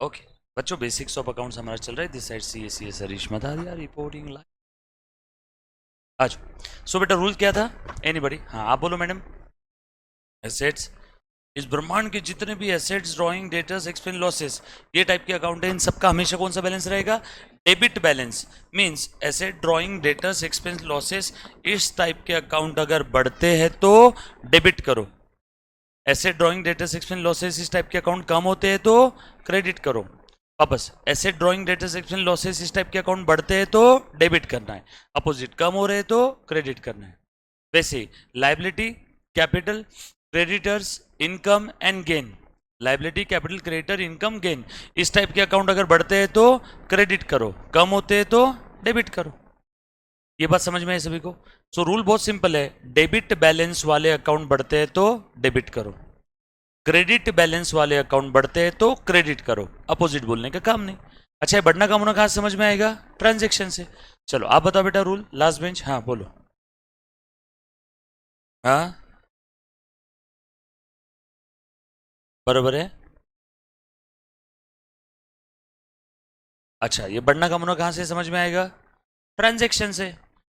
Okay बच्चों, basics of accounts हमारा चल रहा है। This side C S Harish Madharia reporting live. आज सो बेटा रूल क्या था? एनीबडी? हाँ आप बोलो मैडम। एसेट्स, इस ब्रह्मांड के जितने भी assets, drawing, debtors, expense, losses, ये टाइप के अकाउंट है, इन सबका हमेशा कौन सा बैलेंस रहेगा? Debit balance. Means asset, drawing, debtors, expense, losses, इस टाइप के अकाउंट अगर बढ़ते हैं तो डेबिट करो। Asset, drawing, debtors, expense, losses, इस टाइप के अकाउंट कम होते हैं तो क्रेडिट करो। वापस, asset, drawing, debtors, expense, losses, इस टाइप के अकाउंट बढ़ते हैं तो डेबिट करना है। अपोजिट, कम हो रहे हैं तो क्रेडिट करना है। वैसे liability, capital, creditors, income and gain, liability, capital, creditor, income, gain, इस टाइप के अकाउंट अगर बढ़ते हैं तो क्रेडिट करो, कम होते हैं तो डेबिट करो। ये बात समझ में है सभी को? सो रूल बहुत सिंपल है, डेबिट बैलेंस वाले अकाउंट बढ़ते हैं तो डेबिट करो, क्रेडिट बैलेंस वाले अकाउंट बढ़ते हैं तो क्रेडिट करो। अपोजिट बोलने का काम नहीं। अच्छा, ये बढ़ना कम होना कहां समझ में आएगा? ट्रांजेक्शन से। चलो आप बताओ बेटा रूल, लास्ट बेंच। हाँ बोलो। हाँ बरोबर है। अच्छा, ये बढ़ना कम होना कहां से समझ में आएगा? ट्रांजेक्शन से।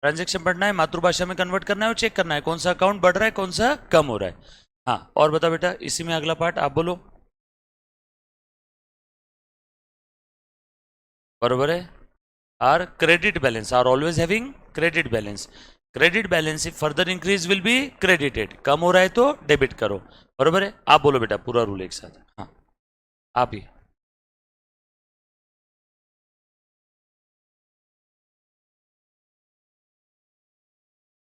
ट्रांजेक्शन बढ़ना है, मातृभाषा में कन्वर्ट करना है और चेक करना है कौन सा अकाउंट बढ़ रहा है, कौन सा कम हो रहा है। हाँ और बताओ बेटा, इसी में अगला पार्ट आप बोलो। बरोबर है। Are credit balance, are always having credit balance. Credit balance if further increase will be credited, कम हो रहा है तो डेबिट करो। बरोबर है। आप बोलो बेटा पूरा रूल एक साथ। हाँ आप ही।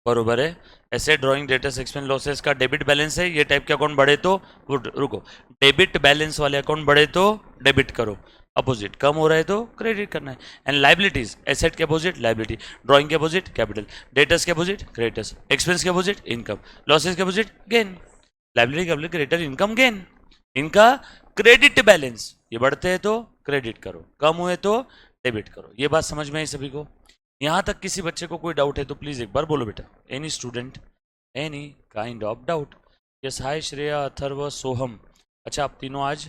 बरोबर है। ऐसे ड्राइंग, डेटर्स, एक्सपेंस, लॉसेस का डेबिट बैलेंस है, ये टाइप के अकाउंट बढ़े तो रुको, डेबिट बैलेंस वाले अकाउंट बढ़े तो डेबिट करो। अपोजिट, कम हो रहा है तो क्रेडिट करना है। एंड लाइबिलिटीज, एसेट के अपोजिट लाइबिलिटी, ड्राइंग के अपोजिट कैपिटल, डेटर्स के अपोजिट क्रेडिटर्स, एक्सपेंस के अपोजिट इनकम, लॉसेस के opposite gain. Liability, capital, creditor, income, gain, इनका क्रेडिट बैलेंस, ये बढ़ते हैं तो क्रेडिट करो, कम हुए तो डेबिट करो। ये बात समझ में आई सभी को? यहां तक किसी बच्चे को कोई डाउट है तो प्लीज एक बार बोलो बेटा। Any student, any kind of doubt? Yes, hi Shreya, Atharva, Soham. अच्छा आप तीनों आज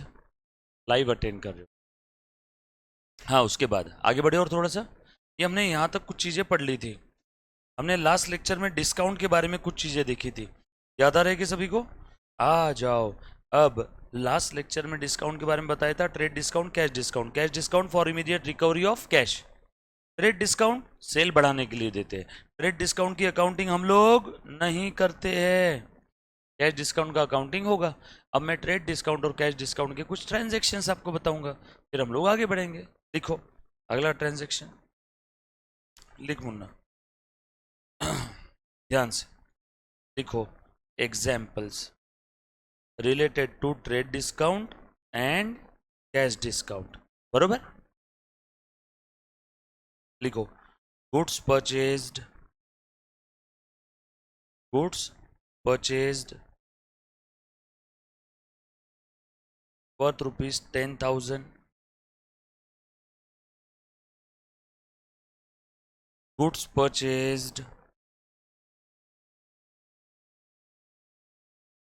लाइव अटेंड कर रहे हो? हाँ उसके बाद आगे बढ़े और थोड़ा सा। ये हमने यहाँ तक कुछ चीज़ें पढ़ ली थी। हमने लास्ट लेक्चर में डिस्काउंट के बारे में कुछ चीज़ें देखी थी, याद आ रहा है कि सभी को? आ जाओ। अब लास्ट लेक्चर में डिस्काउंट के बारे में बताया था, trade discount, cash discount. Cash discount for immediate recovery of cash. Trade discount sale बढ़ाने के लिए देते हैं। ट्रेड डिस्काउंट की अकाउंटिंग हम लोग नहीं करते हैं, कैश डिस्काउंट का अकाउंटिंग होगा। अब मैं ट्रेड डिस्काउंट और कैश डिस्काउंट के कुछ ट्रांजेक्शन आपको बताऊंगा, फिर हम लोग आगे बढ़ेंगे। लिखो अगला ट्रांजेक्शन, लिख मुन्ना ध्यान से लिखो। Examples related to trade discount and cash discount. बरोबर? लिखो, goods purchased, goods purchased worth rupees 10,000, goods purchased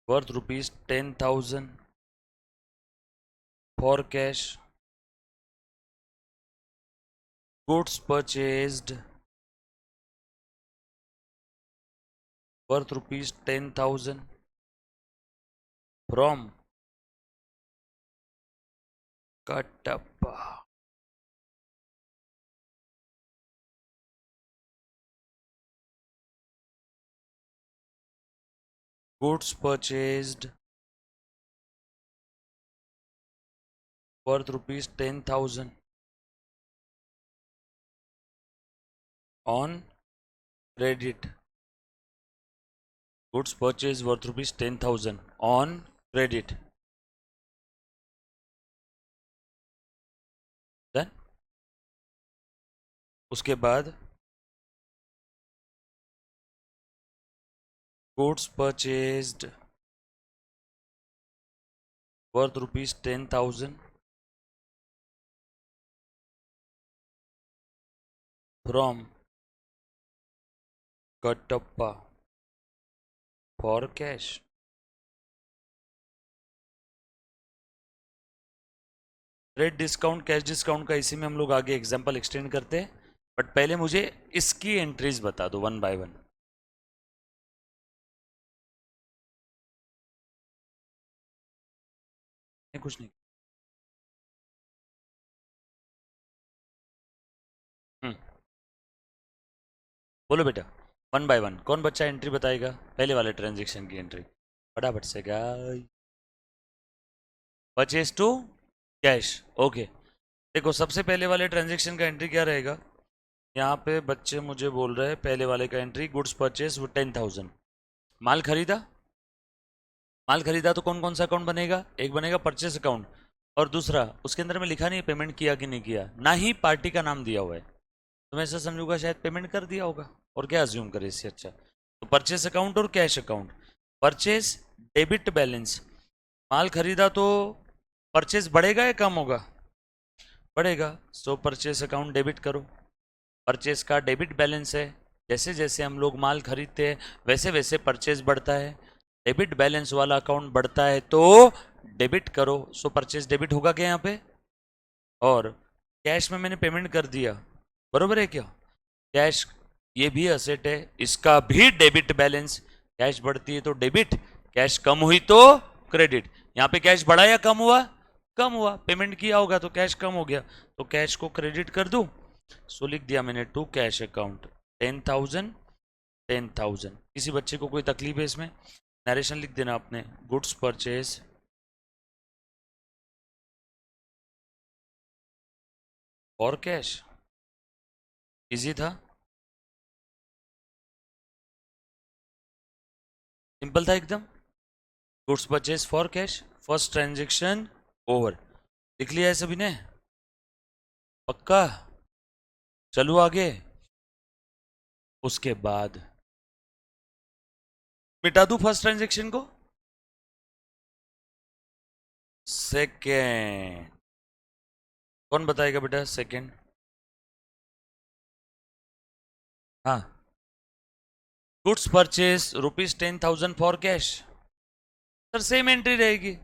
worth rupees 10,000 for cash, goods purchased worth rupees 10,000 from Katappa, goods purchased worth rupees 10,000 on credit, goods purchased worth rupees 10,000 on credit, then उसके बाद goods purchased worth rupees 10,000 from Katappa for cash. Trade discount, cash discount का इसी में हम लोग आगे example extend करते हैं, बट पहले मुझे इसकी एंट्रीज बता दो वन बाय वन। कुछ नहीं। हम्म, बोलो बेटा, वन बाय वन कौन बच्चा एंट्री बताएगा पहले वाले ट्रांजेक्शन की एंट्री, फटाफट से guys. Purchase to cash, okay. देखो सबसे पहले वाले ट्रांजेक्शन का एंट्री क्या रहेगा, यहाँ पे बच्चे मुझे बोल रहे हैं पहले वाले का एंट्री गुड्स परचेज 10,000, माल खरीदा। माल खरीदा तो कौन कौन सा अकाउंट बनेगा, एक बनेगा परचेस अकाउंट, और दूसरा उसके अंदर में लिखा नहीं है पेमेंट किया कि नहीं किया, ना ही पार्टी का नाम दिया हुआ है, तो मैं ऐसा समझूंगा शायद पेमेंट कर दिया होगा, और क्या अज्यूम करे इससे अच्छा। तो परचेस अकाउंट और cash account, purchase debit balance, माल खरीदा तो परचेस बढ़ेगा या कम होगा, बढ़ेगा, सो परचेस अकाउंट डेबिट करो। परचेस का डेबिट बैलेंस है, जैसे जैसे हम लोग माल खरीदते हैं वैसे वैसे परचेस बढ़ता है, डेबिट बैलेंस वाला अकाउंट बढ़ता है तो डेबिट करो, सो परचेस डेबिट होगा क्या यहाँ पे। और कैश में मैंने पेमेंट कर दिया, बरोबर है क्या, कैश ये भी असेट है, इसका भी डेबिट बैलेंस, कैश बढ़ती है तो डेबिट, कैश कम हुई तो क्रेडिट। यहाँ पे कैश बढ़ा या कम हुआ, कम हुआ, पेमेंट किया होगा तो कैश कम हो गया, तो कैश को क्रेडिट कर दूं, सो लिख दिया मैंने टू कैश अकाउंट 10,000 10,000। किसी बच्चे को कोई तकलीफ है इसमें, नरेशन लिख देना आपने, गुड्स परचेज और कैश, इजी था, सिंपल था एकदम, goods purchase for cash, first transaction over, लिख लिया है सभी ने, पक्का, चलो आगे। उसके बाद मिटा दूं फर्स्ट ट्रांजेक्शन को, सेकेंड, कौन बताएगा बेटा सेकेंड, हाँ, goods purchase ₹10,000 for cash, sir same entry रहेगी,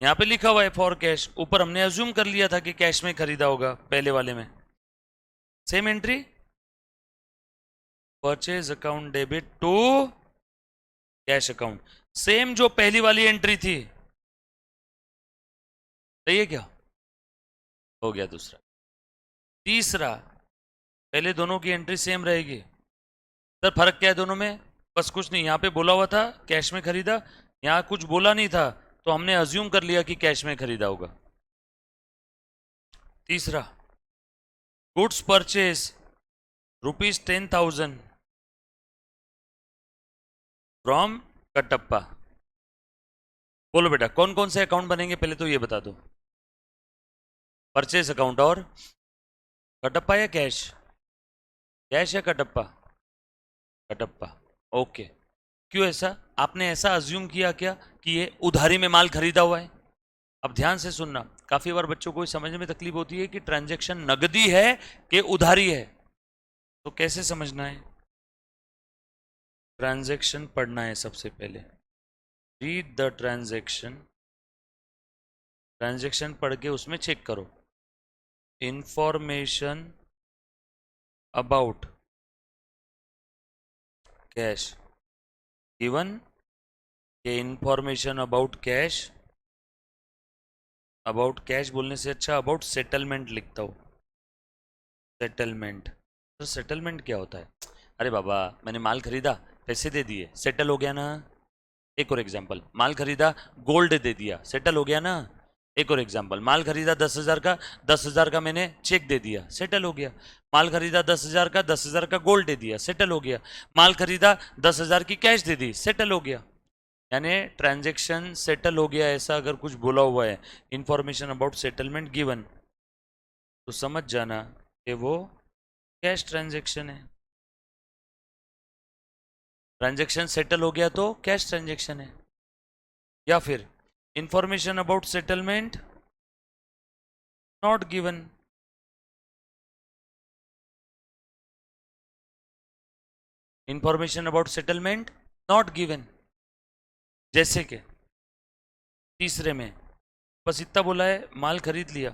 यहाँ पे लिखा हुआ है फॉर कैश, ऊपर हमने अज्यूम कर लिया था कि कैश में खरीदा होगा पहले वाले में, same entry, purchase account debit to cash account, same जो पहली वाली एंट्री थी, सही है क्या, हो गया दूसरा। तीसरा, पहले दोनों की एंट्री सेम रहेगी, सर फर्क क्या है दोनों में, बस कुछ नहीं, यहाँ पे बोला हुआ था कैश में खरीदा, यहाँ कुछ बोला नहीं था तो हमने अज्यूम कर लिया कि कैश में खरीदा होगा। तीसरा, गुड्स परचेज ₹10,000 फ्रॉम कटप्पा, बोलो बेटा कौन कौन से अकाउंट बनेंगे पहले तो ये बता दो, परचेज अकाउंट और कटप्पा या कैश, कैश या कटप्पा, कटप्पा, ओके। क्यों ऐसा, आपने ऐसा अज्यूम किया क्या कि ये उधारी में माल खरीदा हुआ है। अब ध्यान से सुनना, काफी बार बच्चों को समझने में तकलीफ होती है कि ट्रांजैक्शन नगदी है कि उधारी है, तो कैसे समझना है, ट्रांजैक्शन पढ़ना है सबसे पहले, रीड द ट्रांजैक्शन, ट्रांजैक्शन पढ़ के उसमें चेक करो, इंफॉर्मेशन अबाउट कैश गिवन, ये information about cash, about cash बोलने से अच्छा अबाउट सेटलमेंट लिखता हूँ, सेटलमेंट, तो सेटलमेंट क्या होता है, अरे बाबा मैंने माल खरीदा पैसे दे दिए सेटल हो गया ना, एक और एग्जांपल, माल खरीदा गोल्ड दे दिया सेटल हो गया ना, एक और एग्जांपल, माल खरीदा 10,000 का, 10,000 का मैंने चेक दे दिया सेटल हो गया, माल खरीदा 10,000 का, 10,000 का गोल्ड दे दिया सेटल हो गया, माल खरीदा 10,000 की कैश दे दी सेटल हो गया, यानी ट्रांजैक्शन सेटल हो गया, ऐसा अगर कुछ बोला हुआ है इंफॉर्मेशन अबाउट सेटलमेंट गिवन, तो समझ जाना कि वो कैश ट्रांजैक्शन है, ट्रांजैक्शन सेटल हो गया तो कैश ट्रांजैक्शन है, या फिर information about settlement not given, information about settlement not given, जैसे कि तीसरे में बस इतना बोला है, माल खरीद लिया,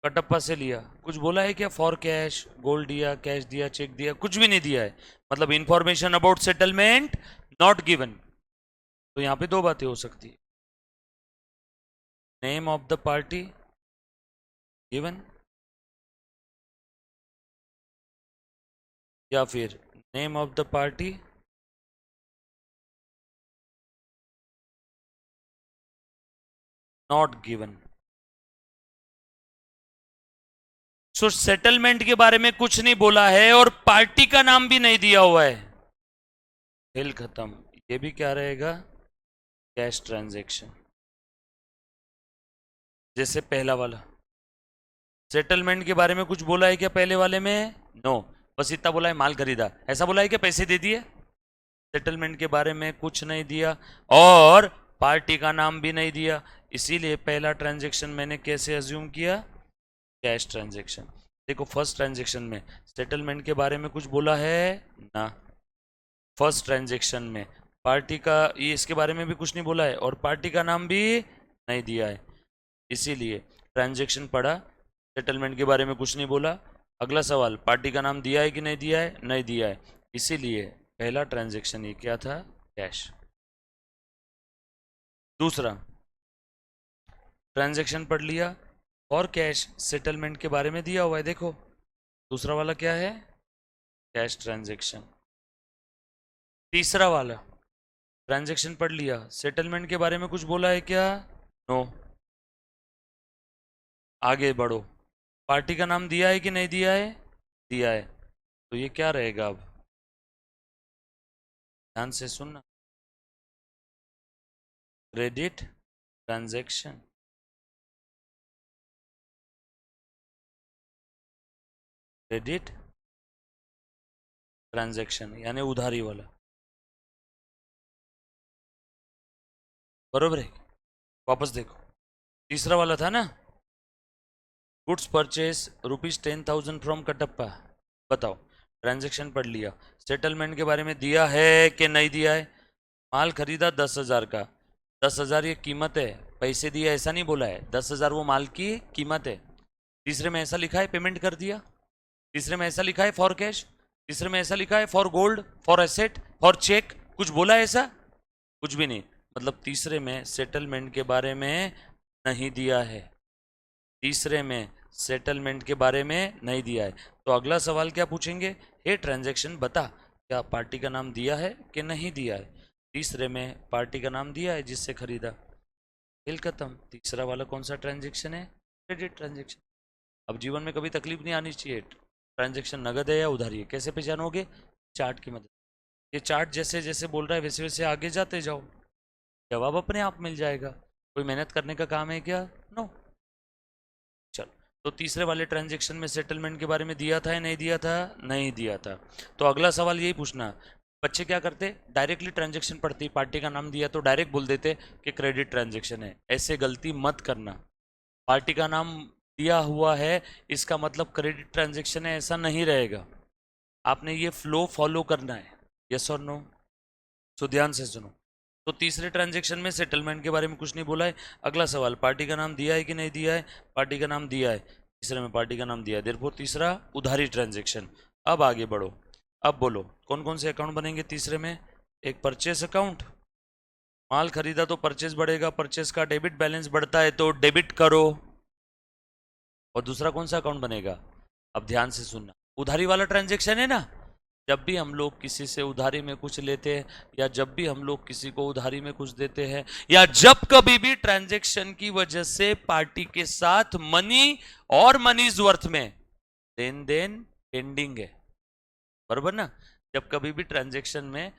कटप्पा से लिया, कुछ बोला है क्या? फॉर कैश, गोल्ड दिया, कैश दिया, चेक दिया, कुछ भी नहीं दिया है। मतलब information about settlement not given. तो यहाँ पे दो बातें हो सकती है, name of the party given, या फिर name of the party not given. So settlement के बारे में कुछ नहीं बोला है और पार्टी का नाम भी नहीं दिया हुआ है, खेल खत्म। ये भी क्या रहेगा? Cash transaction. जैसे पहला वाला, सेटलमेंट के बारे में कुछ बोला है क्या पहले वाले में? नो, बस इतना बोला है माल खरीदा, ऐसा बोला है क्या पैसे दे दिए? सेटलमेंट के बारे में कुछ नहीं दिया और पार्टी का नाम भी नहीं दिया, इसीलिए पहला ट्रांजैक्शन मैंने कैसे अज्यूम किया? Cash transaction. देखो फर्स्ट ट्रांजैक्शन में सेटलमेंट के बारे में कुछ बोला है ना, फर्स्ट ट्रांजैक्शन में पार्टी का, ये इसके बारे में भी कुछ नहीं बोला है और पार्टी का नाम भी नहीं दिया है, इसीलिए ट्रांजैक्शन पढ़ा, सेटलमेंट के बारे में कुछ नहीं बोला। अगला सवाल, पार्टी का नाम दिया है कि नहीं दिया है? नहीं दिया है, इसीलिए पहला ट्रांजैक्शन ये क्या था? कैश। दूसरा ट्रांजैक्शन पढ़ लिया और कैश, सेटलमेंट के बारे में दिया हुआ है, देखो दूसरा वाला क्या है? Cash transaction. तीसरा वाला ट्रांजैक्शन पढ़ लिया, सेटलमेंट के बारे में कुछ बोला है क्या? नो। आगे बढ़ो, पार्टी का नाम दिया है कि नहीं दिया है? दिया है, तो ये क्या रहेगा? अब ध्यान से सुनना, क्रेडिट ट्रांजैक्शन। क्रेडिट ट्रांजैक्शन यानी उधारी वाला, बरोबर है? वापस देखो, तीसरा वाला था ना, गुड्स परचेज ₹10,000 फ्रॉम कटप्पा। बताओ, ट्रांजैक्शन पढ़ लिया, सेटलमेंट के बारे में दिया है कि नहीं दिया है? माल खरीदा 10,000 का, 10,000 ये कीमत है, पैसे दिए ऐसा नहीं बोला है, 10,000 वो माल की कीमत है। तीसरे में ऐसा लिखा है पेमेंट कर दिया, तीसरे में ऐसा लिखा है फॉर कैश, तीसरे में ऐसा लिखा है for gold, for asset, for cheque, कुछ बोला है ऐसा? कुछ भी नहीं, मतलब तीसरे में सेटलमेंट के बारे में नहीं दिया है, तीसरे में सेटलमेंट के बारे में नहीं दिया है। तो अगला सवाल क्या पूछेंगे? हे ट्रांजैक्शन बता, क्या पार्टी का नाम दिया है कि नहीं दिया है? तीसरे में पार्टी का नाम दिया है जिससे खरीदा, खेल खत्म। तीसरा वाला कौन सा ट्रांजैक्शन है? Credit transaction. अब जीवन में कभी तकलीफ नहीं आनी चाहिए, ट्रांजैक्शन नगद है या उधारी है, कैसे पहचानोगे? चार्ट की मदद। ये चार्ट जैसे जैसे बोल रहा है वैसे वैसे आगे जाते जाओ, जवाब अपने आप मिल जाएगा। कोई मेहनत करने का काम है क्या? नो। चलो, तो तीसरे वाले ट्रांजैक्शन में सेटलमेंट के बारे में दिया था या नहीं दिया था? नहीं दिया था। तो अगला सवाल यही पूछना, बच्चे क्या करते? डायरेक्टली ट्रांजैक्शन पढ़ते, पार्टी का नाम दिया तो डायरेक्ट बोल देते कि क्रेडिट ट्रांजैक्शन है। ऐसे गलती मत करना, पार्टी का नाम दिया हुआ है इसका मतलब क्रेडिट ट्रांजैक्शन है ऐसा नहीं रहेगा, आपने ये फ्लो फॉलो करना है। यस और नो? तो ध्यान से सुनो, तो तीसरे ट्रांजैक्शन में सेटलमेंट के बारे में कुछ नहीं बोला है। अगला सवाल, पार्टी का नाम दिया है कि नहीं दिया है? पार्टी का नाम दिया है, तीसरे में पार्टी का नाम दिया है, देयरफॉर तीसरा उधारी ट्रांजैक्शन। अब आगे बढ़ो, अब बोलो कौन कौन से अकाउंट बनेंगे तीसरे में? एक परचेस अकाउंट, माल खरीदा तो परचेस बढ़ेगा, परचेस का डेबिट बैलेंस बढ़ता है तो डेबिट करो। और दूसरा कौन सा अकाउंट बनेगा? अब ध्यान से सुनना, उधारी वाला ट्रांजैक्शन है ना, जब भी हम लोग किसी से उधारी में कुछ लेते हैं या जब भी हम लोग किसी को उधारी में कुछ देते हैं या जब कभी भी ट्रांजैक्शन की वजह से पार्टी के साथ मनी और मनीज वर्थ में लेन देन पेंडिंग है, बराबर ना? जब कभी भी ट्रांजैक्शन में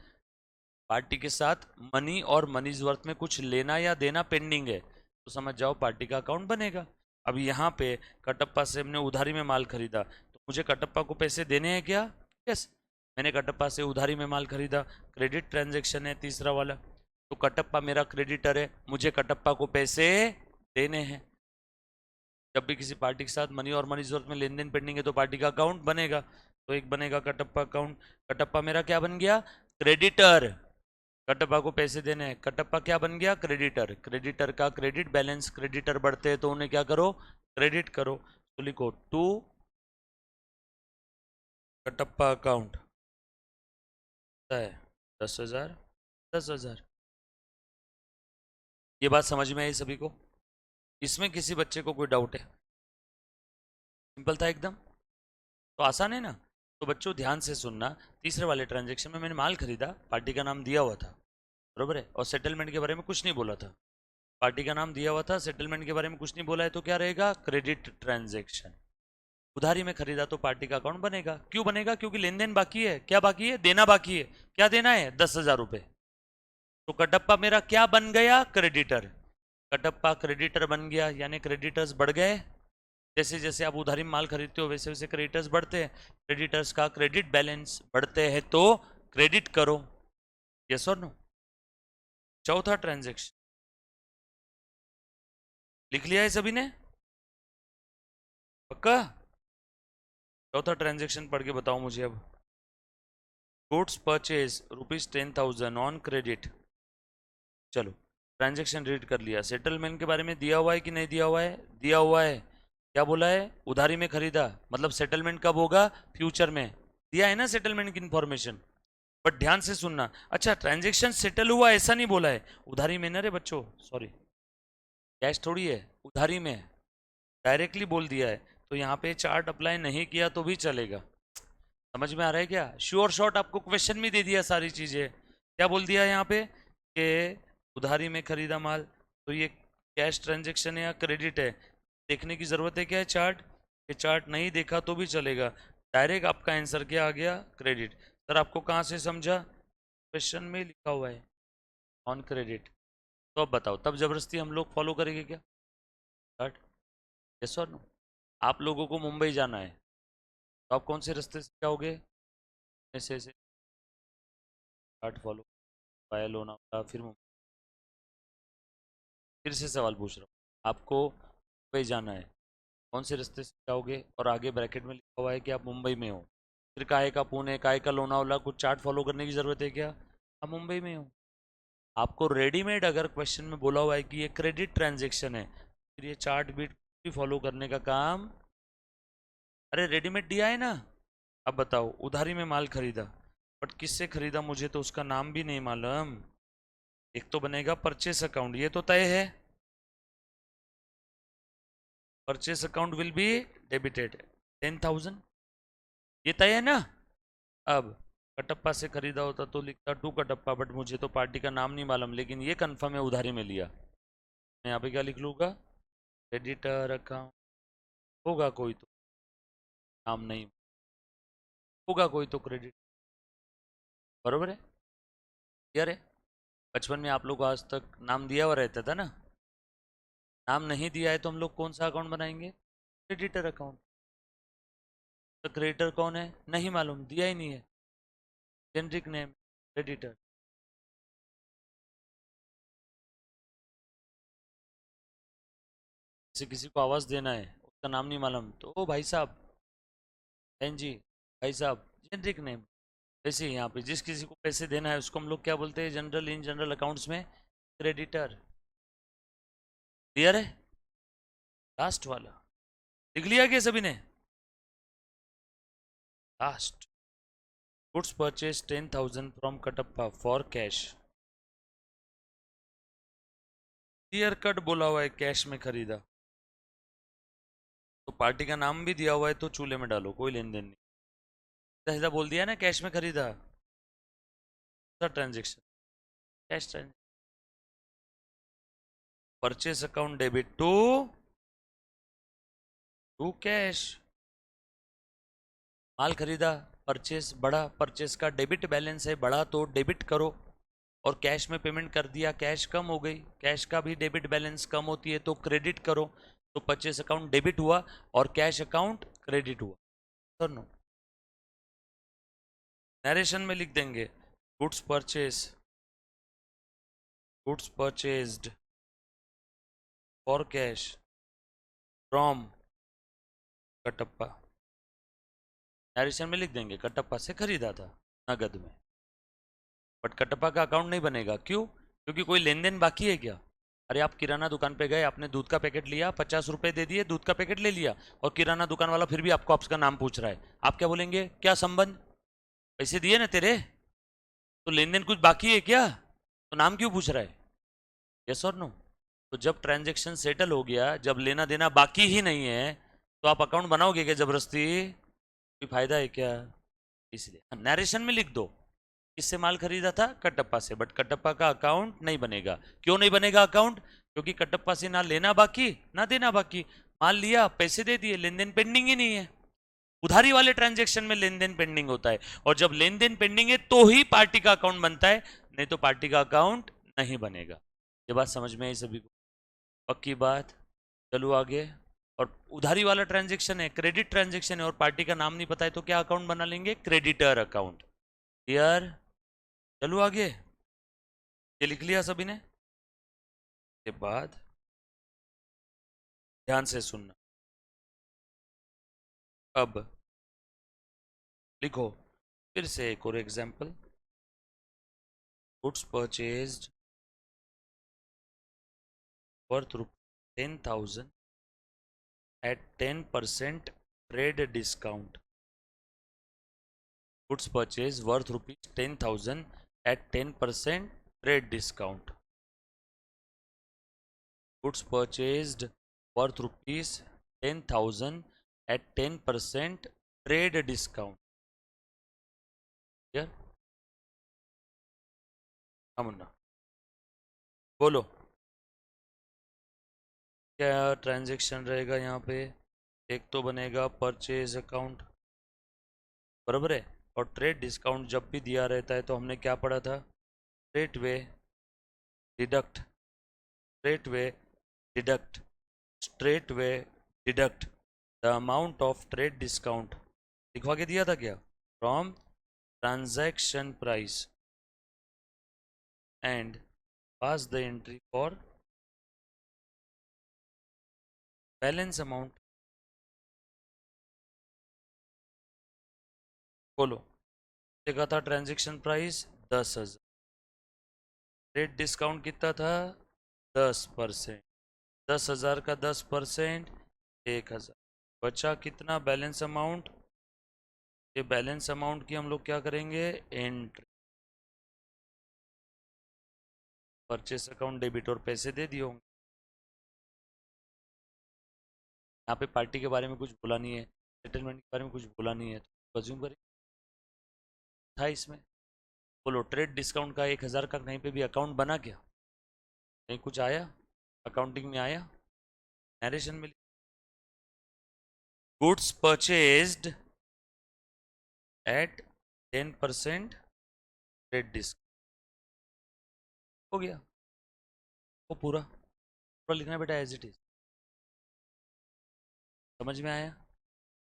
पार्टी के साथ मनी और मनीज वर्थ में कुछ लेना या देना पेंडिंग है तो समझ जाओ पार्टी का अकाउंट बनेगा। अब यहाँ पे कटप्पा से हमने उधारी में माल खरीदा तो मुझे कटप्पा को पैसे देने हैं क्या? यस, मैंने कटप्पा से उधारी में माल खरीदा, क्रेडिट ट्रांजैक्शन है तीसरा वाला, तो कटप्पा मेरा क्रेडिटर है, मुझे कटप्पा को पैसे देने हैं। जब भी किसी पार्टी के साथ मनी और मनी जरूरत में लेन देन पेंडिंग है तो पार्टी का अकाउंट बनेगा, तो एक बनेगा कटप्पा अकाउंट। कटप्पा मेरा क्या बन गया? क्रेडिटर। कटप्पा को पैसे देने हैं, कटप्पा क्या बन गया? क्रेडिटर। क्रेडिटर का क्रेडिट बैलेंस, क्रेडिटर बढ़ते हैं तो उन्हें क्या करो? क्रेडिट करो। तो लिखो टू कटप्पा अकाउंट है 10,000, 10,000। ये बात समझ में आई सभी को? इसमें किसी बच्चे को कोई डाउट है? सिंपल था एकदम। तो आसान है ना? तो बच्चों ध्यान से सुनना। तीसरे वाले ट्रांजेक्शन में मैंने माल खरीदा, पार्टी का नाम दिया हुआ था, बरोबर है, और सेटलमेंट के बारे में कुछ नहीं बोला था। पार्टी का नाम दिया हुआ था, सेटलमेंट के बारे में कुछ नहीं बोला है, तो क्या रहेगा? Credit transaction. उधारी में खरीदा तो पार्टी का अकाउंट बनेगा। क्यों बनेगा? क्योंकि लेन देन बाकी है। क्या बाकी है? देना बाकी है। क्या देना है? 10,000 रुपए। तो कटप्पा मेरा क्या बन गया? क्रेडिटर। कटप्पा क्रेडिटर बन गया, यानी क्रेडिटर्स बढ़ गए। जैसे जैसे आप उधारी में माल खरीदते हो वैसे वैसे क्रेडिटर्स बढ़ते हैं। क्रेडिटर्स का क्रेडिट बैलेंस बढ़ते हैं तो क्रेडिट करो। यस और नो? चौथा ट्रांजेक्शन लिख लिया है सभी ने? पक्का? चौथा ट्रांजेक्शन पढ़ के बताओ मुझे अब। Goods purchase ₹10,000 on credit. चलो ट्रांजेक्शन रीड कर लिया। सेटलमेंट के बारे में दिया हुआ है कि नहीं दिया हुआ है? दिया हुआ है। क्या बोला है? उधारी में खरीदा, मतलब सेटलमेंट कब होगा? फ्यूचर में। दिया है ना सेटलमेंट की इंफॉर्मेशन? बट ध्यान से सुनना। अच्छा, ट्रांजेक्शन सेटल हुआ ऐसा नहीं बोला है। उधारी में ना रे बच्चों, सॉरी, कैश थोड़ी है, उधारी में डायरेक्टली बोल दिया है। तो यहाँ पे चार्ट अप्लाई नहीं किया तो भी चलेगा। समझ में आ रहा है क्या? श्योर शॉर्ट आपको क्वेश्चन में दे दिया सारी चीजें। क्या बोल दिया यहाँ पे कि उधारी में खरीदा माल, तो ये कैश ट्रांजेक्शन है या क्रेडिट है? देखने की जरूरत है क्या है चार्ट? ये चार्ट नहीं देखा तो भी चलेगा। डायरेक्ट आपका आंसर क्या आ गया? क्रेडिट। सर आपको कहाँ से समझा? क्वेश्चन में लिखा हुआ है ऑन क्रेडिट। तो अब बताओ, तब जबरदस्ती हम लोग फॉलो करेंगे क्या चार्ट? यस और नो? आप लोगों को मुंबई जाना है तो आप कौन से रास्ते से जाओगे? ऐसे चार्ट फॉलो, वाया लोनावला, फिर फिर से सवाल पूछ रहा हूँ आपको। मुंबई जाना है, कौन से रास्ते से जाओगे? और आगे ब्रैकेट में लिखा हुआ है कि आप मुंबई में हो। फिर काहे का पुणे, काहे का लोनावला, कुछ चार्ट फॉलो करने की जरूरत है क्या? आप मुंबई में हो। आपको रेडीमेड अगर क्वेश्चन में बोला हुआ है कि ये क्रेडिट ट्रांजेक्शन है, फिर ये चार्ट बीट भी फॉलो करने का काम। अरे रेडीमेड दिया है ना। अब बताओ, उधारी में माल खरीदा, बट किससे खरीदा मुझे तो उसका नाम भी नहीं मालूम। एक तो बनेगा परचेस अकाउंट, ये तो तय है। Purchase account will be debited 10,000, ये तय है ना? अब कटप्पा से खरीदा होता तो लिखता टू कटप्पा, बट मुझे तो पार्टी का नाम नहीं मालूम, लेकिन ये कंफर्म है उधारी में लिया। मैं यहाँ पे क्या लिख लूँगा? Creditor account. होगा कोई तो, नाम नहीं होगा कोई तो क्रेडिट, बरोबर है? यार है। बचपन में आप लोग को आज तक नाम दिया हुआ रहता था ना? नाम नहीं दिया है तो हम लोग कौन सा अकाउंट बनाएंगे? Creditor account. तो क्रेडिटर कौन है? नहीं मालूम, दिया ही नहीं है। Generic name creditor. किसी किसी को आवाज़ देना है, उसका नाम नहीं मालूम, तो ओ भाई साहब, बहन जी, भाई साहब, जेनरिक नेम। वैसे ही यहाँ पे जिस किसी को पैसे देना है उसको हम लोग क्या बोलते हैं जनरल, इन जनरल अकाउंट्स में? क्रेडिटर। क्लियर है? लास्ट वाला लिख लिया क्या सभी ने? Last, goods purchase 10,000 from Kattappa for cash. Clear cut बोला हुआ है कैश में खरीदा, तो पार्टी का नाम भी दिया हुआ है तो चूल्हे में डालो, कोई लेन देन नहीं। सीधा सीधा बोल दिया ना, कैश में खरीदा। Transaction cash transaction. Purchase account debit to to cash. माल खरीदा, परचेस बढ़ा, परचेस का डेबिट बैलेंस है, बढ़ा तो डेबिट करो। और कैश में पेमेंट कर दिया, कैश कम हो गई, कैश का भी डेबिट बैलेंस कम होती है तो क्रेडिट करो। तो परचेस अकाउंट डेबिट हुआ और कैश अकाउंट क्रेडिट हुआ। Sir no? नरेशन में लिख देंगे goods purchase, goods purchased for cash from Kattappa. Narration में लिख देंगे कटप्पा से खरीदा था नगद में। बट कटप्पा का अकाउंट नहीं बनेगा। क्यों? क्योंकि कोई लेन देन बाकी है क्या? अरे आप किराना दुकान पे गए, आपने दूध का पैकेट लिया, 50 रुपए दे दिए, दूध का पैकेट ले लिया, और किराना दुकान वाला फिर भी आपको आपका नाम पूछ रहा है, आप क्या बोलेंगे? क्या संबंध? पैसे दिए ना तेरे, तो लेन देन कुछ बाकी है क्या? तो नाम क्यों पूछ रहा है? यस और नो? तो जब ट्रांजेक्शन सेटल हो गया, जब लेना देना बाकी ही नहीं है, तो आप अकाउंट बनाओगे क्या जबरदस्ती? कोई फायदा है क्या? इसलिए नरेशन में लिख दो, किससे माल खरीदा था? कटप्पा से, बट कटप्पा का अकाउंट नहीं बनेगा। क्यों नहीं बनेगा अकाउंट? क्योंकि कटप्पा से ना लेना बाकी ना देना बाकी, माल लिया, पैसे दे दिए, लेन देन पेंडिंग ही नहीं है। उधारी वाले ट्रांजेक्शन में लेन देन पेंडिंग होता है, और जब लेन देन पेंडिंग है तो ही पार्टी का अकाउंट बनता है, नहीं तो पार्टी का अकाउंट नहीं बनेगा। ये बात समझ में आई सभी को? पक्की बात? चलो आगे। और उधारी वाला ट्रांजेक्शन है, क्रेडिट ट्रांजेक्शन है, और पार्टी का नाम नहीं पता है, तो क्या अकाउंट बना लेंगे? Creditor account. क्लियर? चलो आगे। ये लिख लिया सभी ने? के बाद ध्यान से सुनना। अब लिखो फिर से एक और example. Goods purchased worth 10,000 at 10% trade discount. Goods purchase worth rupees 10,000 at 10% trade discount. Goods purchased worth rupees 10,000 at 10% trade discount. Clear? हाँ मुन्ना, बोलो क्या ट्रांजेक्शन रहेगा यहाँ पे? एक तो बनेगा परचेज अकाउंट, बराबर है, और ट्रेड डिस्काउंट जब भी दिया रहता है तो हमने क्या पढ़ा था? Straight way deduct, straight way deduct, straight way deduct the amount of trade discount, लिखवा के दिया था क्या? From transaction price and pass the entry for balance amount. बोलो, देखा था ट्रांजैक्शन प्राइस 10,000, ट्रेड डिस्काउंट कितना था? 10%। 10,000 का 10% 1,000, बचा कितना? Balance amount. ये बैलेंस अमाउंट की हम लोग क्या करेंगे? एंट्री। परचेस अकाउंट डेबिट, और पैसे दे दिए होंगे। यहाँ पे पार्टी के बारे में कुछ बोला नहीं है, सेटलमेंट के बारे में कुछ बोला नहीं है, तो अज्यूम करें था इसमें। बोलो, ट्रेड डिस्काउंट का 1,000 का कहीं पे भी अकाउंट बना क्या? कहीं कुछ आया अकाउंटिंग में? आया नरेशन में? Goods purchased at 10% trade discount, हो गया वो पूरा पूरा लिखना बेटा एज इट इज। समझ में आया?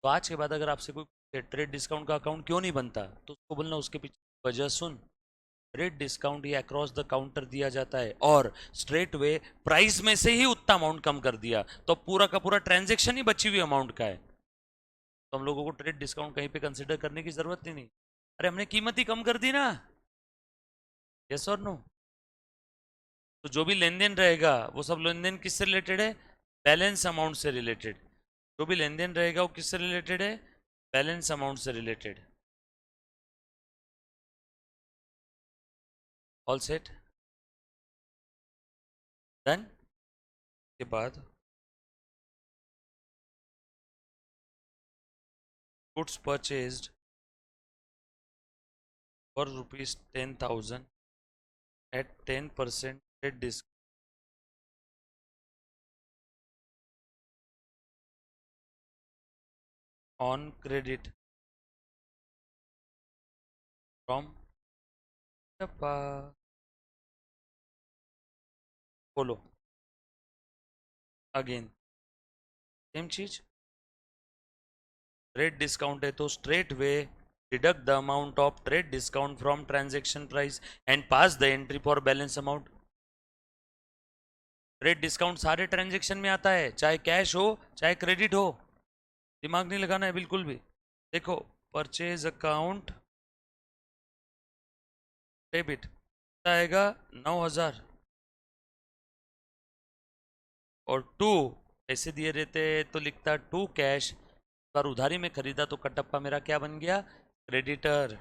तो आज के बाद अगर आपसे कोई ट्रेड डिस्काउंट का अकाउंट क्यों नहीं बनता, तो उसको बोलना उसके पीछे वजह सुन। ट्रेड डिस्काउंट ये अक्रॉस द काउंटर दिया जाता है, और स्ट्रेट वे प्राइस में से ही उतना अमाउंट कम कर दिया, तो पूरा का पूरा ट्रांजेक्शन ही बची हुई अमाउंट का है, तो हम लोगों को ट्रेड डिस्काउंट कहीं पे कंसिडर करने की जरूरत ही नहीं। अरे हमने कीमत ही कम कर दी ना। यस और नो? तो जो भी लेन देन रहेगा वो सब लेन देन किससे रिलेटेड है? बैलेंस अमाउंट से रिलेटेड। जो भी लेन देन रहेगा वो किससे रिलेटेड है? बैलेंस अमाउंट से रिलेटेड। All set? डन? के बाद goods purchased for rupees 10,000 at 10% trade discount on credit from टप्पा। बोलो अगेन, सेम चीज। ट्रेड डिस्काउंट है तो straight way deduct the amount of trade discount from transaction price and pass the entry for balance amount. Trade discount सारे transaction में आता है, चाहे कैश हो चाहे क्रेडिट हो, दिमाग नहीं लगाना है बिल्कुल भी। देखो, परचेज अकाउंट डेबिट आएगा 9,000 और 2 पैसे दिए रहते तो लिखता 2 कैश, पर उधारी में खरीदा तो कटप्पा मेरा क्या बन गया, क्रेडिटर।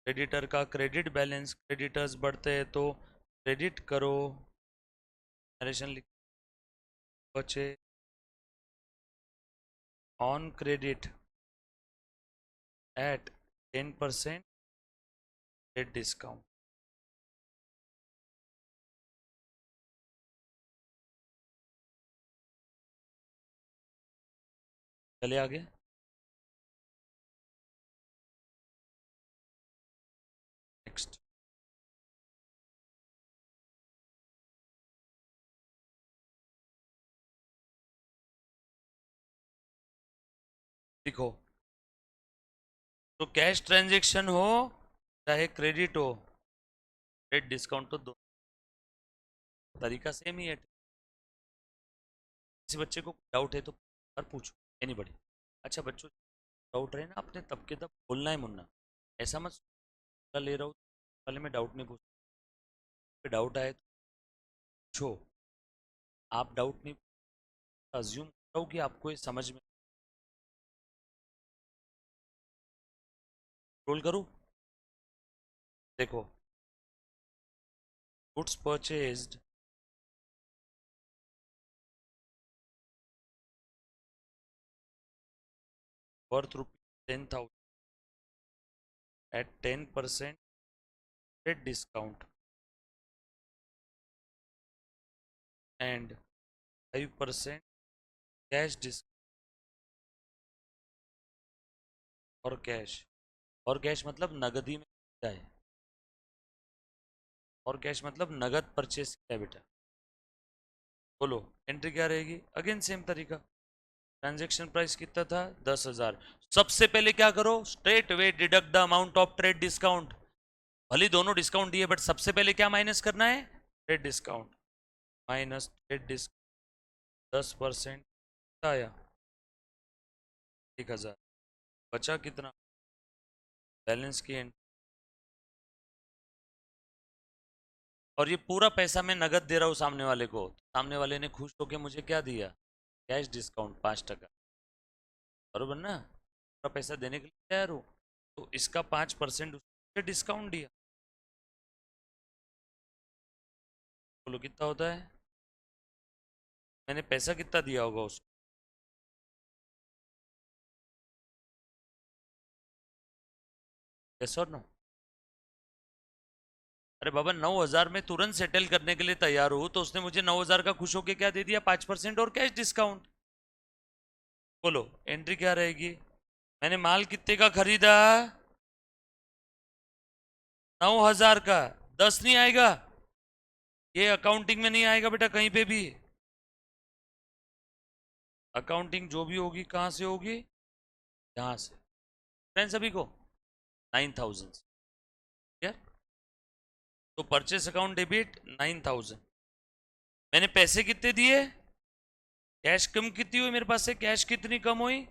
क्रेडिटर का क्रेडिट बैलेंस, क्रेडिटर्स बढ़ते हैं तो क्रेडिट करो, नरेशन लिख बचे on credit at 10% rate discount. चले आगे। नेक्स्ट देखो, तो कैश ट्रांजैक्शन हो चाहे क्रेडिट हो, रेट डिस्काउंट तो दो तरीका सेम ही है। किसी बच्चे को डाउट है तो पर पूछो, एनीबॉडी। अच्छा बच्चों, डाउट रहे ना अपने तब के तब बोलना है मुन्ना, ऐसा मत ले रहा हूँ वाले में डाउट नहीं पूछ, डाउट आए तो पूछो। आप डाउट नहीं, अज्यूम करो कि आपको ये समझ में, रोल करूँ। देखो, goods purchased worth ₹10,000 at 10% rate discount and 5% cash discount और कैश मतलब नगदी में जाए, और कैश मतलब नगद परचेस किया बेटा। बोलो एंट्री क्या रहेगी, अगेन सेम तरीका। ट्रांजैक्शन प्राइस कितना था, 10,000। सबसे पहले क्या करो, straight way deduct the amount of trade discount. भले दोनों डिस्काउंट दिए बट सबसे पहले क्या माइनस करना है, trade discount minus trade discount 10% आया 1,000। बचा कितना, बैलेंस की एंट्री। और ये पूरा पैसा मैं नगद दे रहा हूँ सामने वाले को, सामने वाले ने खुश होकर मुझे क्या दिया, कैश डिस्काउंट 5%। बरोबर ना, पूरा पैसा देने के लिए तैयार हूँ, तो इसका 5% डिस्काउंट दिया। बोलो कितना होता है, मैंने पैसा कितना दिया होगा उसको। यस और नो। अरे बाबा 9,000 में तुरंत सेटल करने के लिए तैयार हूँ, तो उसने मुझे 9,000 का खुश होके क्या दे दिया, 5% और कैश डिस्काउंट। बोलो एंट्री क्या रहेगी, मैंने माल कितने का खरीदा, 9,000 का, 10 नहीं आएगा, ये अकाउंटिंग में नहीं आएगा बेटा कहीं पे भी। अकाउंटिंग जो भी होगी कहाँ से होगी, यहाँ से। फ्रेंड्स सभी को 9,000 यार, तो परचेस अकाउंट डेबिट 9,000। मैंने पैसे कितने दिए, कैश कम कितनी हुई मेरे पास से, कैश कितनी कम हुई,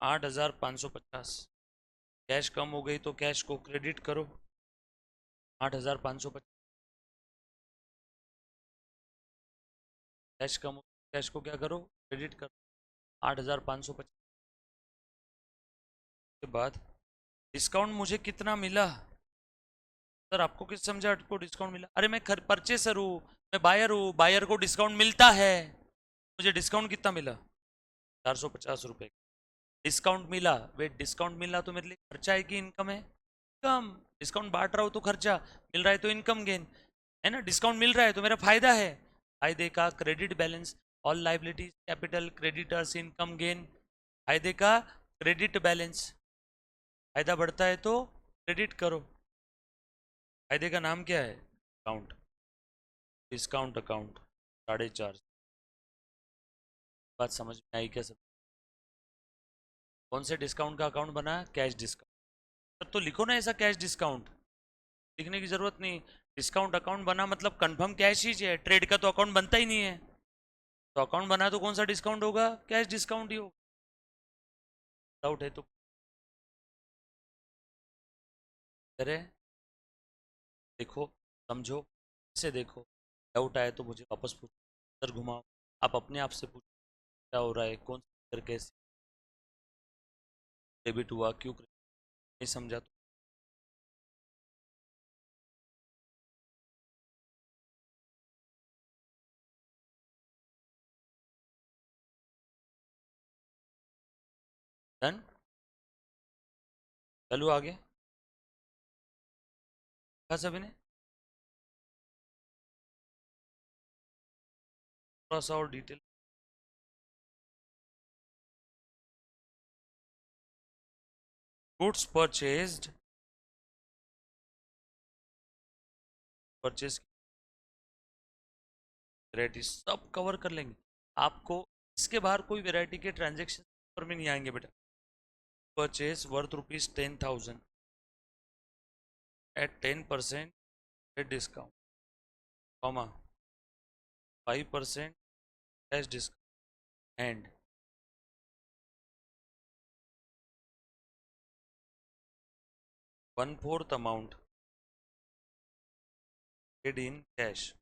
8,550। कैश कम हो गई तो कैश को क्रेडिट करो, 8,550। कैश कम हो, कैश को क्या करो, क्रेडिट करो, 8,550 के बाद डिस्काउंट मुझे कितना मिला। सर आपको किस समझा आपको डिस्काउंट मिला, अरे मैं परचेसर हूँ, मैं बायर हूँ, बायर को डिस्काउंट मिलता है, मुझे डिस्काउंट कितना मिला, 450 रुपये डिस्काउंट मिला। वेट, डिस्काउंट मिला तो मेरे लिए खर्चा है कि इनकम है, इनकम। डिस्काउंट बांट रहा हूँ तो खर्चा, मिल रहा है तो इनकम गेन है ना, डिस्काउंट मिल रहा है तो मेरा फायदा है। फायदे का credit balance, all liabilities capital creditors income gain, फायदे का क्रेडिट बैलेंस, फायदा बढ़ता है तो क्रेडिट करो। फायदे का नाम क्या है, अकाउंट, डिस्काउंट अकाउंट 450। बात समझ में आई क्या सब, कौन से डिस्काउंट का अकाउंट बना, कैश डिस्काउंट। तो लिखो ना ऐसा कैश डिस्काउंट, लिखने की जरूरत नहीं। डिस्काउंट अकाउंट बना मतलब कंफर्म कैश ही है, ट्रेड का तो अकाउंट बनता ही नहीं है, तो अकाउंट बना तो कौन सा डिस्काउंट होगा, कैश डिस्काउंट ही होगा। डाउट है तो अरे देखो, समझो, इसे देखो, डाउट आए तो मुझे वापस पूछो, सर घुमाओ, आप अपने आप से पूछो क्या हो रहा है, कौन सा कैसे डेबिट हुआ, क्यों नहीं समझा तो डन। चलो आगे, कहा सभी ने, थोड़ा सा और detail. Goods purchased, purchase variety सब कवर कर लेंगे, आपको इसके बाहर कोई वैरायटी के ट्रांजेक्शन पर भी नहीं आएंगे बेटा। Purchase worth ₹10,000 at 10% discount, comma 5% cash discount and 1/4 amount paid in cash,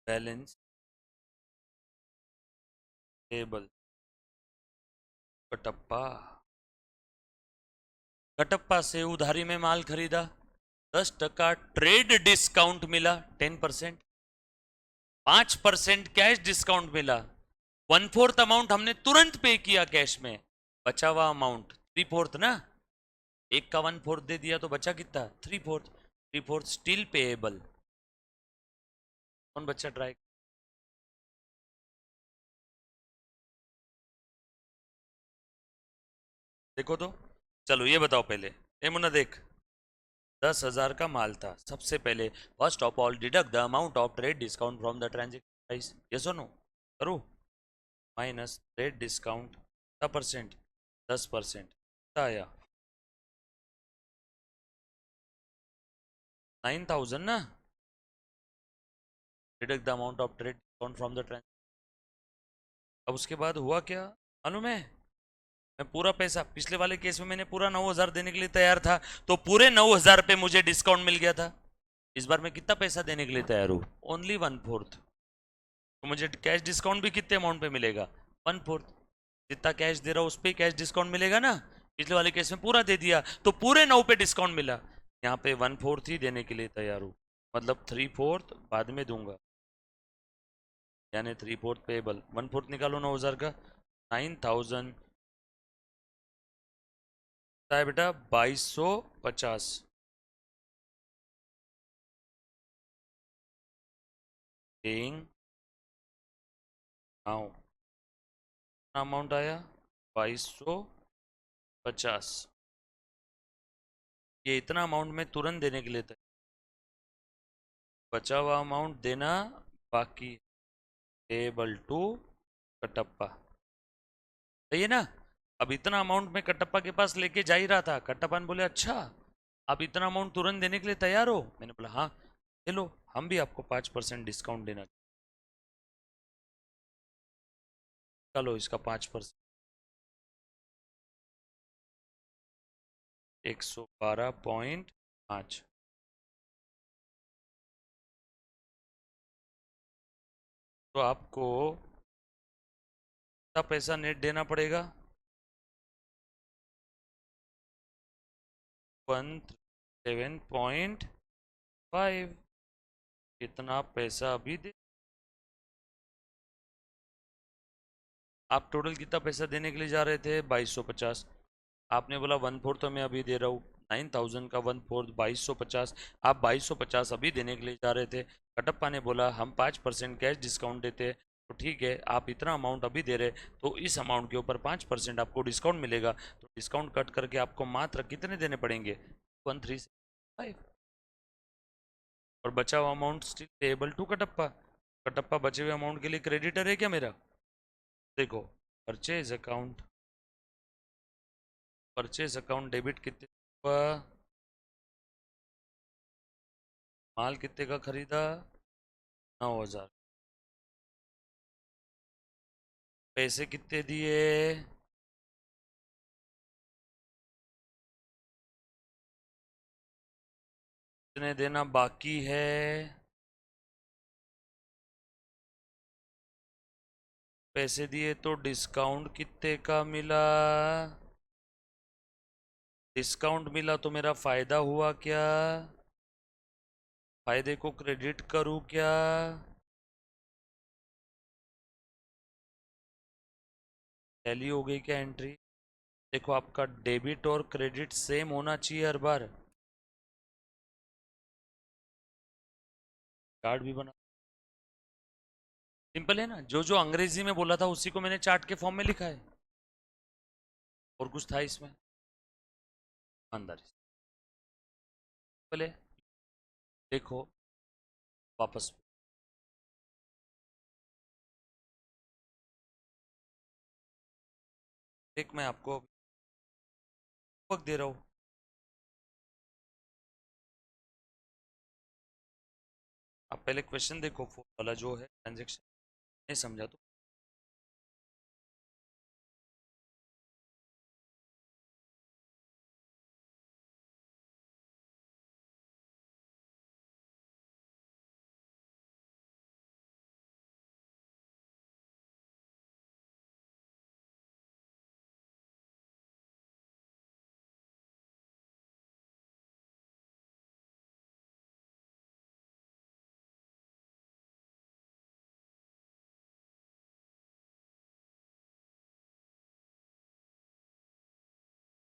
balance payable. Kattappa, Kattappa से उधारी में माल खरीदा, 10% ट्रेड डिस्काउंट मिला, 10%, 5% कैश डिस्काउंट मिला, 1/4 अमाउंट हमने तुरंत पे किया कैश में, बचा हुआ अमाउंट 3/4 ना, एक का 1/4 दे दिया तो बचा कितना, 3/4, 3/4 स्टिल पेएबल। कौन बच्चा ट्राई, देखो तो, चलो ये बताओ पहले, ए मुन्ना देख, 10,000 का माल था, सबसे पहले first of all deduct the amount of trade discount from the transaction price, yes और नो, करो, माइनस ट्रेड डिस्काउंट का परसेंट, 10%, आया 9,000 ना, deduct the amount of trade discount from the transaction. अब उसके बाद हुआ क्या मालूम है, मैं पूरा पैसा, पिछले वाले केस में मैंने पूरा 9,000 देने के लिए तैयार था, तो पूरे 9,000 पे मुझे डिस्काउंट मिल गया था। इस बार मैं कितना पैसा देने के लिए तैयार हूँ, ओनली 1/4, तो मुझे कैश डिस्काउंट भी कितने अमाउंट पे मिलेगा, 1/4, जितना कैश दे रहा हूँ उस पर कैश डिस्काउंट मिलेगा ना, पिछले वाले केस में पूरा दे दिया तो पूरे 9 पे डिस्काउंट मिला, यहाँ पे 1/4 ही देने के लिए तैयार हूँ, मतलब 3/4 बाद में दूंगा, यानी 3/4 पेबल, 1/4 निकालो 9,000 का, 9,000 है बेटा 2,250, पेइंग नाउ, अमाउंट आया 2,250, ये इतना अमाउंट मैं तुरंत देने के लिए था, बचा हुआ अमाउंट देना बाकी, पेबल टू कटप्पा, सही है ना। अब इतना अमाउंट मैं कटप्पा के पास लेके जा ही रहा था, कटप्पा ने बोले अच्छा आप इतना अमाउंट तुरंत देने के लिए तैयार हो, मैंने बोला हाँ, चलो हम भी आपको 5% डिस्काउंट देना, चलो इसका 5%, 112.5, तो आपको कितना पैसा नेट देना पड़ेगा, 137.5, कितना पैसा अभी दे, आप टोटल कितना पैसा देने के लिए जा रहे थे, 2,250, आपने बोला 1/4 तो मैं अभी दे रहा हूँ, 9,000 का 1/4 2,250, आप 2,250 अभी देने के लिए जा रहे थे, कटप्पा ने बोला हम 5% कैश डिस्काउंट देते हैं, तो ठीक है आप इतना अमाउंट अभी दे रहे, तो इस अमाउंट के ऊपर 5% आपको डिस्काउंट मिलेगा, तो डिस्काउंट कट करके आपको मात्र कितने देने पड़ेंगे, 1,375, और बचा हुआ amount still payable to Kattappa, Kattappa बचे हुए अमाउंट के लिए क्रेडिटर है क्या मेरा, देखो, purchase account, purchase account debit कितने हुआ, माल कितने का खरीदा, 9,000, पैसे कितने दिए, कितने देना बाकी है? पैसे दिए तो डिस्काउंट कितने का मिला? डिस्काउंट मिला तो मेरा फायदा हुआ क्या? फायदे को क्रेडिट करूं क्या? टैली हो गई क्या एंट्री? देखो आपका डेबिट और क्रेडिट सेम होना चाहिए हर बार। कार्ड भी बना, सिंपल है ना, जो जो अंग्रेजी में बोला था उसी को मैंने चार्ट के फॉर्म में लिखा है। और कुछ था इसमें? ईमानदारी से। पहले देखो वापस। एक मैं आपको वक्त दे रहा हूँ। आप पहले क्वेश्चन देखो, फोर वाला जो है ट्रांजेक्शन, नहीं समझा तो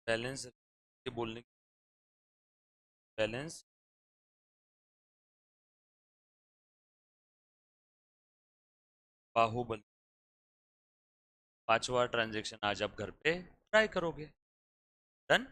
बैलेंस ये बोलने, बैलेंस बाहुबली। पांचवा ट्रांजेक्शन आज आप घर पे ट्राई करोगे। डन।